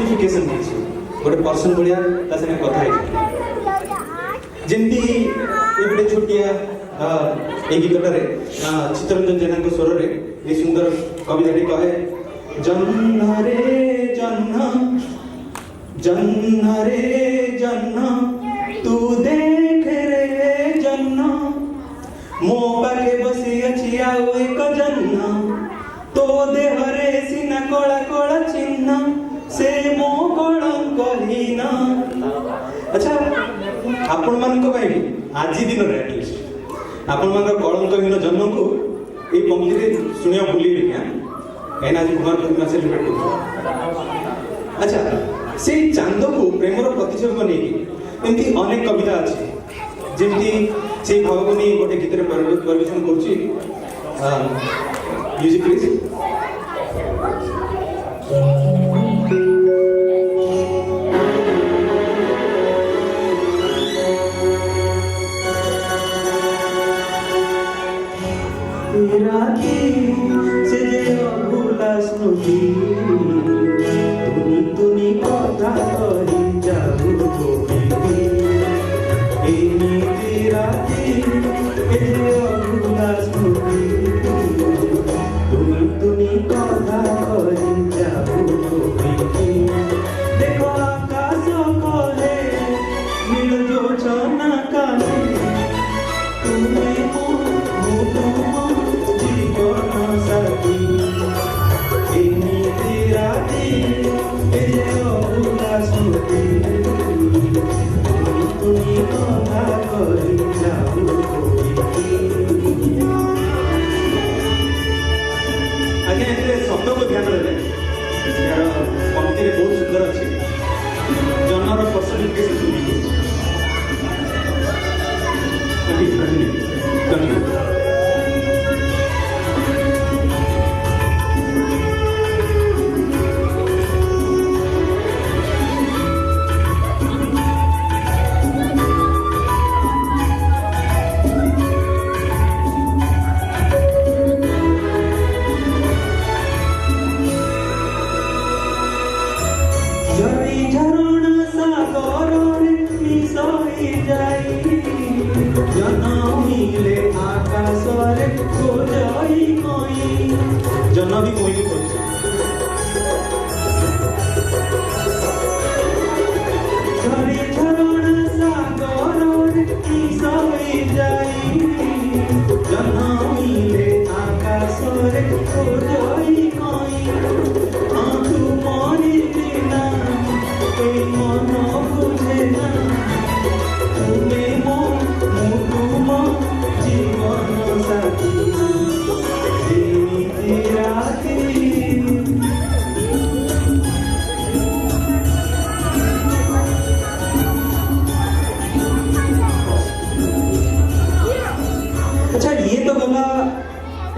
Personification गोटे person भाया संगे कथा जमती गोटे छोटिया ये गीतटे चित्तरंजन जेना स्वर में ये सुंदर कविता कहे जन्म रे जन्म जन्म रे जन्म तू देख रे जन्म मो पाखे बसी अच्छी आओ एक जन्म तो देह रे सीना कला कला चिन्ह से मो कलंक हीन। अच्छा आपण मान आज दिन रे एटलिस्ट आपण मान कलंकहीन जन्म को ये पंक्ति शुणा भूल क्या कहीं आज कुमार पूर्णिमा सेलिब्रेट कर। अच्छा से चांद को प्रेमर प्रतिच्छेद नहीं एमती अनेक कविता अच्छी जमती से भाव को नहीं गोटे गीत परिवेशन करुच्ची म्यूजिक प्लीज। स्मृति तुनी तुनी कथा कही जाऊ गोविंदी एमिति राति ए अभुला स्मृति तुनी तुनी कथा कही जाऊ गोविंदी देखो आकाश कहे नील जोछना काहे तुम्हें जीवन साथी शब्द को ध्यान देते यार पंक्ति बहुत सुंदर अच्छी जन्मर पर्सनिफिकेशन जन्म भी कोई नहीं खोज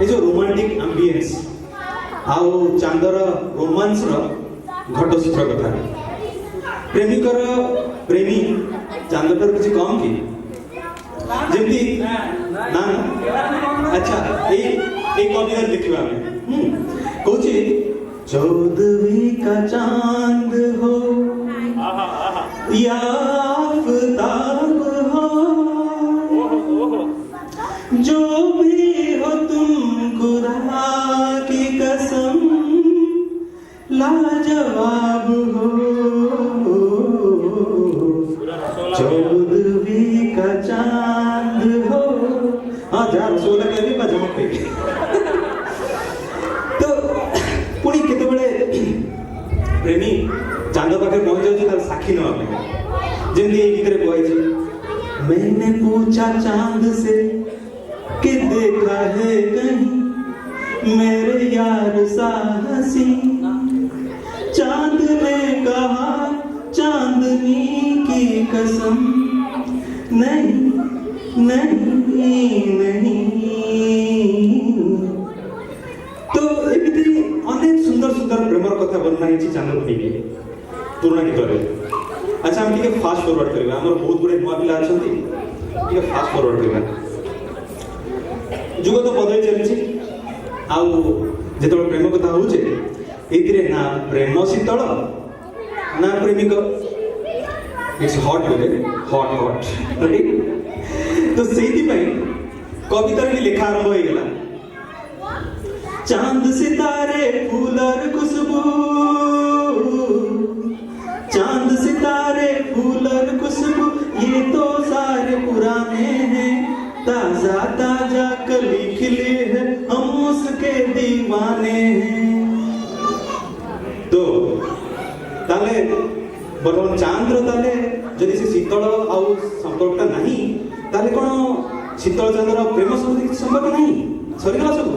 ये जो रोमांटिक एम्बियंस आउ चांदर रोमांस घटचित्र कथा प्रेमिकर प्रेमी चांदर किसी कम कि जमती ना अच्छा एक कविता देखिए आम कौच चौदवी का चांद हो या आफताब हो जो भी हो तुम खुदा की कसम लाजवाब हो चौदवी का चांद हो। हाँ जहाँ 16 के भी जमा पे तो पुणी केते बड़े प्रेमी चांद पाखे पहुंच जाऊँ तार साक्षी नवा पे जल्दी एक गीत रे कहै मैंने पूछा चांद से कि देखा है कहीं मेरे यार साहसी चांद ने कहा चांदनी की कसम नहीं नहीं नहीं। तो एमती अनेक सुंदर सुंदर प्रेमर कथा वर्णना है चांद को पुराना गीत रे। अच्छा हम टिके फास्ट फॉरवर्ड करबा हमर बहुत गुडे नुवा पिला अछंती टिके फास्ट फॉरवर्ड करबा जुग तो बदल चली आउ जेत प्रेम कथा हो ना प्रेम शीतल ना प्रेमिक it's hot baby hot hot right तो सेति पई कवितार भी लेखा आरंभ हो गला चांद सितारे फूलर खुशबू चांद सितारे फूलर खुशबू ये तो सारे पुराने हैं ताजा ताजा कली खिली है हम उसके दीवाने हैं तो ताले बर्तमान चांद्र ताले जदि से शीतल आउ संपर्कटा नहीं ताले कोन शीतल चंद्र प्रेम संपर्क नहीं सरीगला सब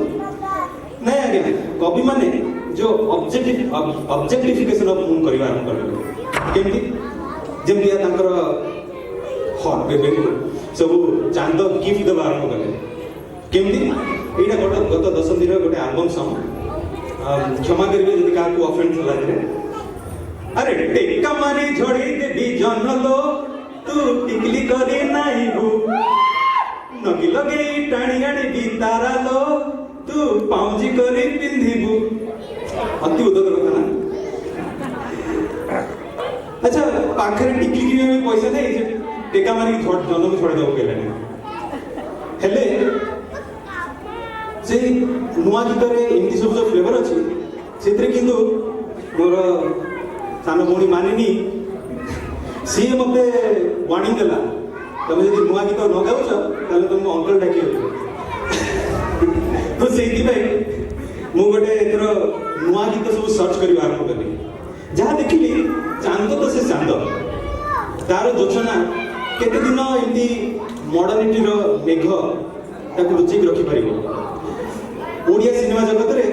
नहीं आज्ञा कवि माने जो ऑब्जेक्टिफिकेशन ऑफ मून करबा आरंभ करले केमती जेमती तांकर हॉट बेबी सब चांद गिफ्ट देवा आरंभ कले केमती एटा गत 10 दिन गोटे एल्बम सॉन्ग क्षमा करिवे यदि का को ऑफेंस लागरे अरे टेका मारी झोड़ी देबी जन लो तू टिकली करे नाही हो नगी लगे टाणी आणी भी तारा लो तू पाउजी करे पिंधिबू अति उदर कथा ना अच्छा पाखरे टिकली की में पैसा दे टेका मारी झोड़ जन को छोड़ दो केले हेले से नुआ गीत रे एमती सब जो फ्लेवर अछि सेतरे किंतु मोर सानो भौणी मानिनी सी मते वार्निंग देला तमे यदि नुआ गीत न गाउछ ताले तुम अंकल डाकी तो सेति भाई मु गोटे एतर नुआ गीत सब सर्च करबा आरंभ करली जहा देखिली चांद तो से चांद तार जोचना केते दिन एमती मॉडर्निटी रो मेघ ताको रुचि रखि परिबो ओडिया सिनेमा जगत रे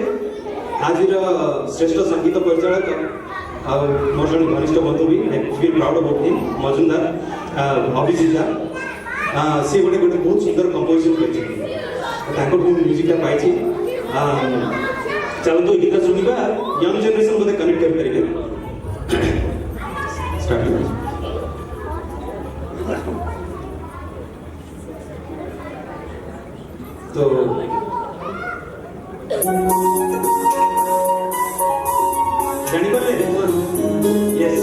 आजिर श्रेष्ठ संगीत परिचालक मोर जन घनिष्ठ बंधु भी I feel proud about him Majumdar अभिजीता से गोटे गोटे बहुत सुंदर कंपोजिशन कर म्यूजिक पाई चलो तो गीत शुणा यंग जनरेशन बोधे कनेक्ट कर पारे तो जानी पारे यस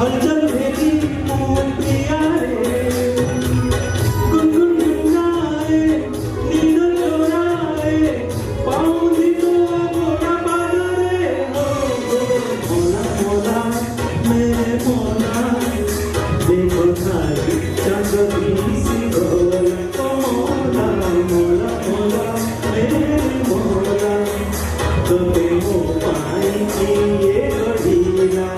हलचल भेजी प्रिया रे गुनगुन गुनगुनाए नींद चोराए पाऊंगी तो मोरा बाजा रे मोला मोला मेरे मोला देखो थारी चांदनी सी गोल मोला मोला मोला मेरे मोला तो ते हो पाई की ये गढ़ीला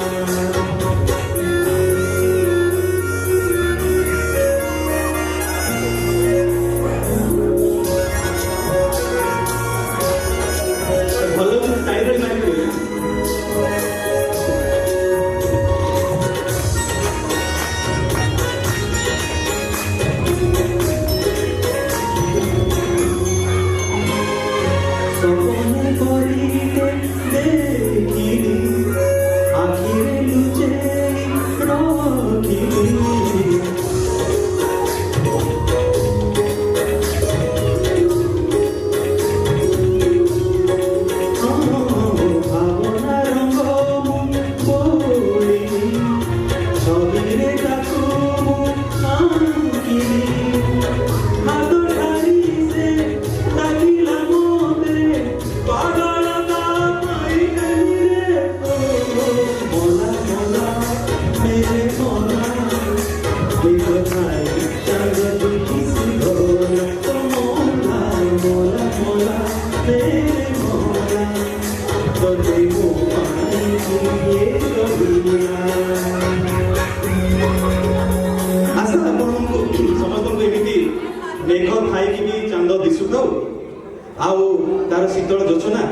तार शीतल जोचना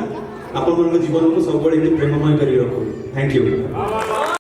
आपण जीवन को सब प्रेममय कर रखो। Thank you.